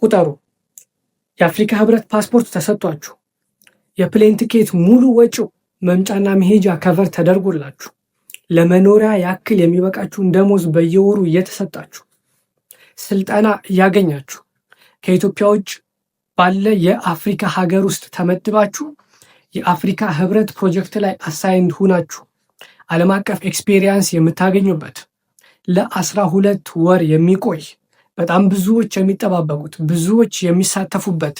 ቁጠሩ። የአፍሪካ ህብረት ፓስፖርት ተሰጥቷችሁ የፕሌን ቲኬት ሙሉ ወጪው መምጫና መሄጃ ከቨር ተደርጎላችሁ ለመኖሪያ ያክል የሚበቃችሁን ደሞዝ በየወሩ እየተሰጣችሁ ስልጠና እያገኛችሁ ከኢትዮጵያ ውጭ ባለ የአፍሪካ ሀገር ውስጥ ተመድባችሁ የአፍሪካ ህብረት ፕሮጀክት ላይ አሳይንድ ሁናችሁ ዓለም አቀፍ ኤክስፔሪየንስ የምታገኙበት ለ12 ወር የሚቆይ በጣም ብዙዎች የሚጠባበቁት ብዙዎች የሚሳተፉበት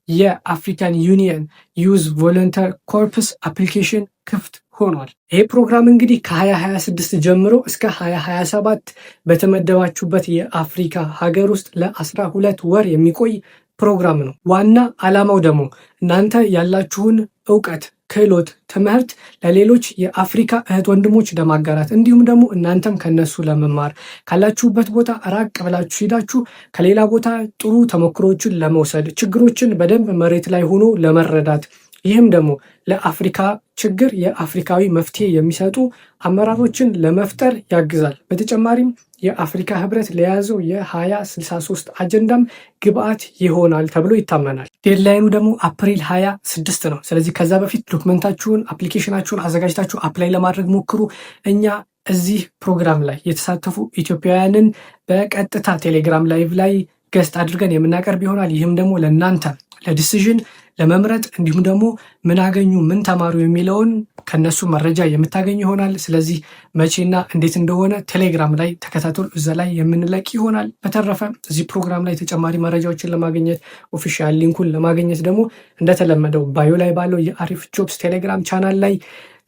የአፍሪካን ዩኒየን ዩዝ ቮለንተር ኮርፕስ አፕሊኬሽን ክፍት ሆኗል። ይሄ ፕሮግራም እንግዲህ ከ2026 ጀምሮ እስከ 2027 በተመደባችሁበት የአፍሪካ ሀገር ውስጥ ለ12 ወር የሚቆይ ፕሮግራም ነው። ዋና ዓላማው ደግሞ እናንተ ያላችሁን እውቀት፣ ክህሎት፣ ትምህርት ለሌሎች የአፍሪካ እህት ወንድሞች ለማጋራት እንዲሁም ደግሞ እናንተም ከነሱ ለመማር ካላችሁበት ቦታ ራቅ ብላችሁ ሄዳችሁ ከሌላ ቦታ ጥሩ ተሞክሮችን ለመውሰድ ችግሮችን በደንብ መሬት ላይ ሆኖ ለመረዳት ይህም ደግሞ ለአፍሪካ ችግር የአፍሪካዊ መፍትሄ የሚሰጡ አመራሮችን ለመፍጠር ያግዛል። በተጨማሪም የአፍሪካ ህብረት ለያዘው የ2063 አጀንዳም ግብአት ይሆናል ተብሎ ይታመናል። ዴድላይኑ ደግሞ አፕሪል 26 ነው። ስለዚህ ከዛ በፊት ዶክመንታችሁን፣ አፕሊኬሽናችሁን አዘጋጅታችሁ አፕላይ ለማድረግ ሞክሩ። እኛ እዚህ ፕሮግራም ላይ የተሳተፉ ኢትዮጵያውያንን በቀጥታ ቴሌግራም ላይቭ ላይ ገስት አድርገን የምናቀርብ ይሆናል። ይህም ደግሞ ለእናንተ ለዲሲዥን ለመምረጥ እንዲሁም ደግሞ ምን አገኙ ምን ተማሩ የሚለውን ከነሱ መረጃ የምታገኙ ይሆናል። ስለዚህ መቼና እንዴት እንደሆነ ቴሌግራም ላይ ተከታተሉ፣ እዛ ላይ የምንለቅ ይሆናል። በተረፈ እዚህ ፕሮግራም ላይ ተጨማሪ መረጃዎችን ለማግኘት ኦፊሻል ሊንኩን ለማግኘት ደግሞ እንደተለመደው ባዮ ላይ ባለው የአሪፍ ጆብስ ቴሌግራም ቻናል ላይ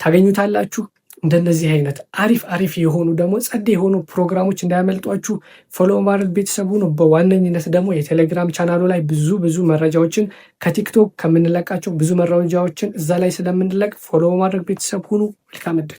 ታገኙታላችሁ። እንደነዚህ አይነት አሪፍ የሆኑ ደግሞ ጸዴ የሆኑ ፕሮግራሞች እንዳያመልጧችሁ ፎሎ ማድረግ ቤተሰቡ ነው። በዋነኝነት ደግሞ የቴሌግራም ቻናሉ ላይ ብዙ መረጃዎችን ከቲክቶክ ከምንለቃቸው ብዙ መረጃዎችን እዛ ላይ ስለምንለቅ ፎሎ ማድረግ ቤተሰብ ሁኑ። መልካም ዕድል።